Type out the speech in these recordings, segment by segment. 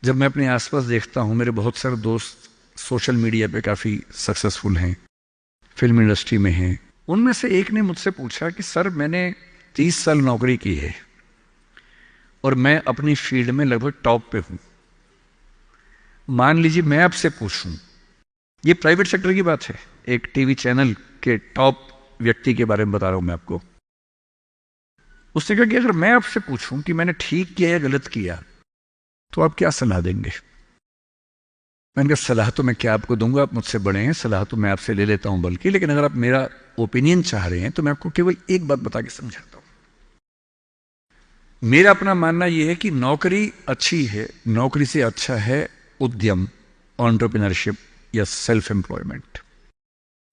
जब मैं अपने आसपास देखता हूँ, मेरे बहुत सारे दोस्त सोशल मीडिया पे काफ़ी सक्सेसफुल हैं, फिल्म इंडस्ट्री में हैं। उनमें से एक ने मुझसे पूछा कि सर, मैंने 30 साल नौकरी की है और मैं अपनी फील्ड में लगभग टॉप पे हूँ। मान लीजिए मैं आपसे पूछूं, ये प्राइवेट सेक्टर की बात है, एक टीवी चैनल के टॉप व्यक्ति के बारे में बता रहा हूं मैं आपको। उसने कहा कि अगर मैं आपसे पूछूं कि मैंने ठीक किया या गलत किया तो आप क्या सलाह देंगे। मैंने कहा सलाह तो मैं क्या आपको दूंगा, आप मुझसे बड़े हैं, सलाह तो मैं आपसे ले लेता हूं बल्कि, लेकिन अगर आप मेरा ओपिनियन चाह रहे हैं तो मैं आपको केवल एक बात बता के समझाता हूं। मेरा अपना मानना यह है कि नौकरी अच्छी है, नौकरी से अच्छा है उद्यम, एंटरप्रेन्योरशिप या सेल्फ एम्प्लॉयमेंट।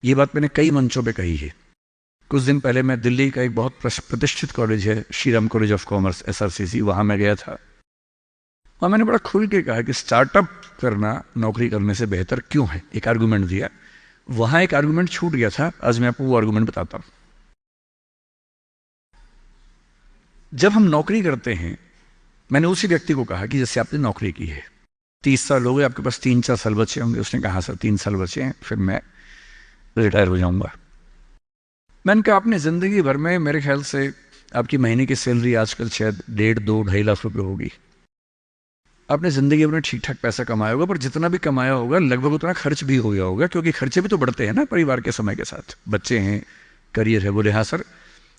ये बात मैंने कई मंचों पे कही है। कुछ दिन पहले मैं दिल्ली का एक बहुत प्रतिष्ठित कॉलेज है, Shriram college of commerce, SRCC, वहां मैं गया था और मैंने बड़ा खुल के कहा कि स्टार्टअप करना नौकरी करने से बेहतर क्यों है। एक आर्गुमेंट दिया, वहां एक आर्गुमेंट छूट गया था, आज मैं आपको वो आर्गुमेंट बताता हूं। जब हम नौकरी करते हैं, मैंने उसी व्यक्ति को कहा कि जैसे आपने नौकरी की है, 30 साल हो गए, आपके पास 3-4 साल बचे होंगे। उसने कहा सर 3 साल बचे हैं, फिर मैं रिटायर हो जाऊंगा। मैंने कहा आपने जिंदगी भर में, मेरे ख्याल से आपकी महीने की सैलरी आजकल शायद 1.5-2-2.5 लाख रुपए होगी। आपने जिंदगी भर ठीक ठाक पैसा कमाया होगा, पर जितना भी कमाया होगा लगभग उतना खर्च भी हो गया होगा, क्योंकि खर्चे भी तो बढ़ते हैं ना परिवार के समय के साथ। बच्चे हैं, करियर है। बोले हाँ सर,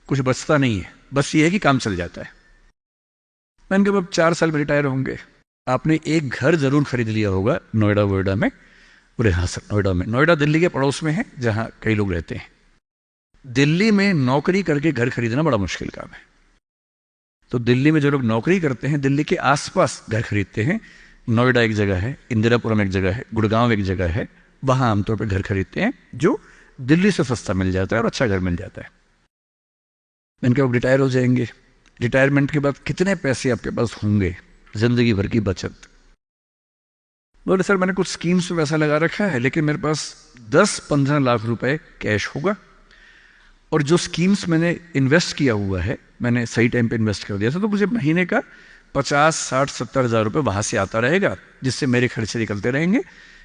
कुछ बचता नहीं है, बस ये है कि काम चल जाता है। मैंने कहा अब 4 साल में रिटायर होंगे, आपने एक घर जरूर खरीद लिया होगा नोएडा वोएडा में। बोले हाँ सर, नोएडा में। नोएडा दिल्ली के पड़ोस में है जहां कई लोग रहते हैं। दिल्ली में नौकरी करके घर खरीदना बड़ा मुश्किल काम है। तो दिल्ली में जो लोग नौकरी करते हैं, दिल्ली के आसपास घर खरीदते हैं। नोएडा एक जगह है, इंदिरापुरम एक जगह है, गुड़गांव एक जगह है, वहां आमतौर पर घर खरीदते हैं जो दिल्ली से सस्ता मिल जाता है और अच्छा घर मिल जाता है। इनके लोग रिटायर हो जाएंगे। रिटायरमेंट के बाद कितने पैसे आपके पास होंगे, जिंदगी भर की बचत। बोले सर मैंने कुछ स्कीम्स में पैसा लगा रखा है, लेकिन मेरे पास 10-15 लाख रुपए कैश होगा, और जो स्कीम्स मैंने इन्वेस्ट किया हुआ है, मैंने सही टाइम पे इन्वेस्ट कर दिया था, तो मुझे महीने का 50-60-70 हज़ार रुपए वहां से आता रहेगा, जिससे मेरे खर्चे निकलते रहेंगे,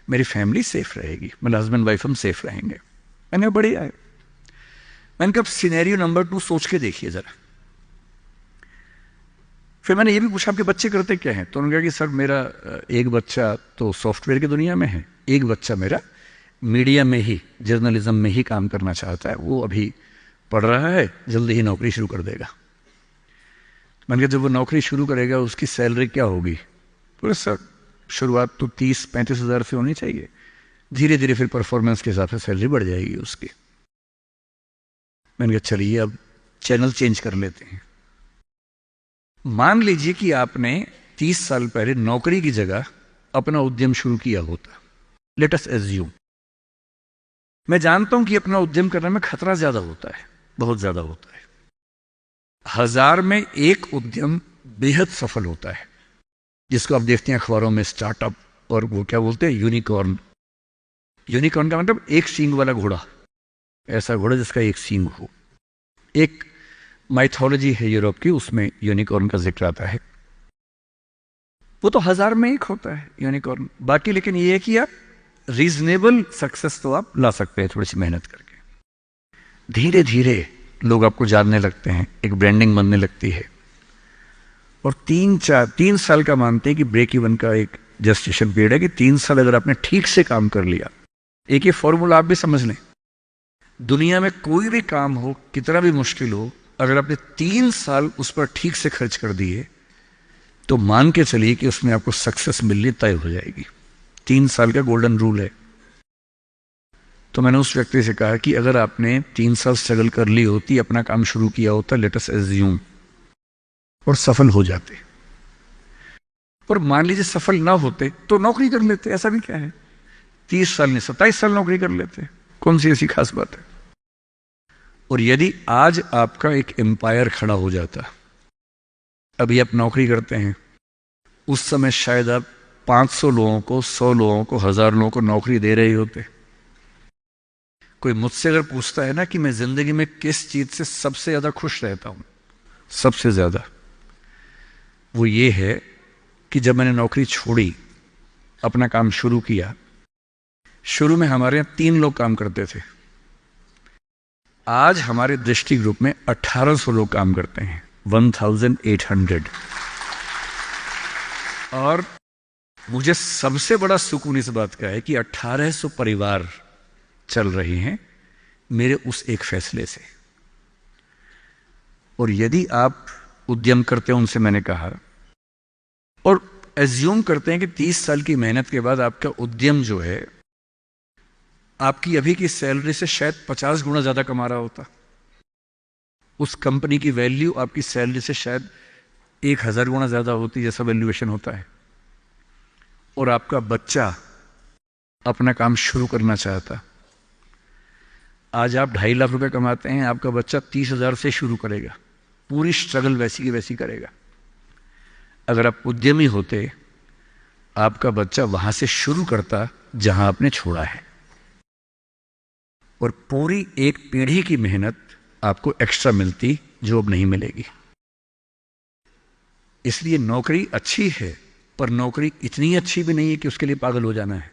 मेरी फैमिली सेफ रहेगी, मतलब हस्बैंड वाइफ हम सेफ रहेंगे। मैंने कहा बढ़िया है। मैंने कहा सिनेरियो नंबर 2 सोच के देखिए जरा। फिर मैंने ये भी पूछा आपके बच्चे करते क्या हैं, तो उन्होंने कहा कि सर मेरा एक बच्चा तो सॉफ्टवेयर की दुनिया में है, एक बच्चा मेरा मीडिया में ही, जर्नलिज्म में ही काम करना चाहता है, वो अभी पढ़ रहा है, जल्दी ही नौकरी शुरू कर देगा। मैंने कहा जब वो नौकरी शुरू करेगा उसकी सैलरी क्या होगी। बोले सर शुरुआत तो 30-35 हज़ार से होनी चाहिए, धीरे धीरे फिर परफॉर्मेंस के हिसाब से सैलरी बढ़ जाएगी उसकी। मैंने कहा चलिए अब चैनल चेंज कर लेते हैं। मान लीजिए कि आपने 30 साल पहले नौकरी की जगह अपना उद्यम शुरू किया होता। लेट अस एज्यूम, मैं जानता हूं कि अपना उद्यम करने में खतरा ज्यादा होता है, बहुत ज्यादा होता है। 1000 में एक उद्यम बेहद सफल होता है, जिसको आप देखते हैं अखबारों में, स्टार्टअप, और वो क्या बोलते हैं, यूनिकॉर्न। यूनिकॉर्न का मतलब एक सींग वाला घोड़ा, ऐसा घोड़ा जिसका एक सींग हो। एक माइथोलॉजी है यूरोप की, उसमें यूनिकॉर्न का जिक्र आता है। वो तो 1000 में एक होता है यूनिकॉर्न। बाकी लेकिन ये है कि आप रीजनेबल सक्सेस तो आप ला सकते हैं थोड़ी सी मेहनत करके। धीरे धीरे लोग आपको जानने लगते हैं, एक ब्रांडिंग बनने लगती है, और 3 साल का मानते हैं कि ब्रेक इवन का एक जस्टिशन पीरियड है, कि 3 साल अगर आपने ठीक से काम कर लिया। एक ये फॉर्मूला आप भी समझ लें, दुनिया में कोई भी काम हो, कितना भी मुश्किल हो, अगर आपने 3 साल उस पर ठीक से खर्च कर दिए तो मान के चलिए कि उसमें आपको सक्सेस मिलनी तय हो जाएगी। 3 साल का गोल्डन रूल है। तो मैंने उस व्यक्ति से कहा कि अगर आपने 3 साल स्ट्रगल कर ली होती, अपना काम शुरू किया होता, लेट अस एज्यूम, और सफल हो जाते, और मान लीजिए सफल ना होते तो नौकरी कर लेते, ऐसा भी क्या है, 30 साल नहीं 27 साल नौकरी कर लेते, कौन सी ऐसी खास बात है। और यदि आज आपका एक एम्पायर खड़ा हो जाता, अभी आप नौकरी करते हैं, उस समय शायद आप 500 लोगों को, 100 लोगों को, 1000 लोगों को नौकरी दे रहे होते। कोई मुझसे अगर पूछता है ना कि मैं जिंदगी में किस चीज से सबसे ज्यादा खुश रहता हूं, सबसे ज्यादा, वो ये है कि जब मैंने नौकरी छोड़ी, अपना काम शुरू किया, शुरू में हमारे यहाँ 3 लोग काम करते थे। आज हमारे दृष्टि ग्रुप में 1800 लोग काम करते हैं, 1800। और मुझे सबसे बड़ा सुकून इस बात का है कि 1800 परिवार चल रहे हैं मेरे उस एक फैसले से। और यदि आप उद्यम करते हो, उनसे मैंने कहा, और एज्यूम करते हैं कि 30 साल की मेहनत के बाद आपका उद्यम जो है आपकी अभी की सैलरी से शायद 50 गुना ज्यादा कमा रहा होता, उस कंपनी की वैल्यू आपकी सैलरी से शायद 1000 गुना ज्यादा होती, जैसा वैल्यूएशन होता है, और आपका बच्चा अपना काम शुरू करना चाहता। आज आप 2.5 लाख रुपए कमाते हैं, आपका बच्चा 30,000 से शुरू करेगा, पूरी स्ट्रगल वैसी की वैसी करेगा। अगर आप उद्यमी होते, आपका बच्चा वहां से शुरू करता जहां आपने छोड़ा है, और पूरी एक पीढ़ी की मेहनत आपको एक्स्ट्रा मिलती जो अब नहीं मिलेगी। इसलिए नौकरी अच्छी है, पर नौकरी इतनी अच्छी भी नहीं है कि उसके लिए पागल हो जाना है।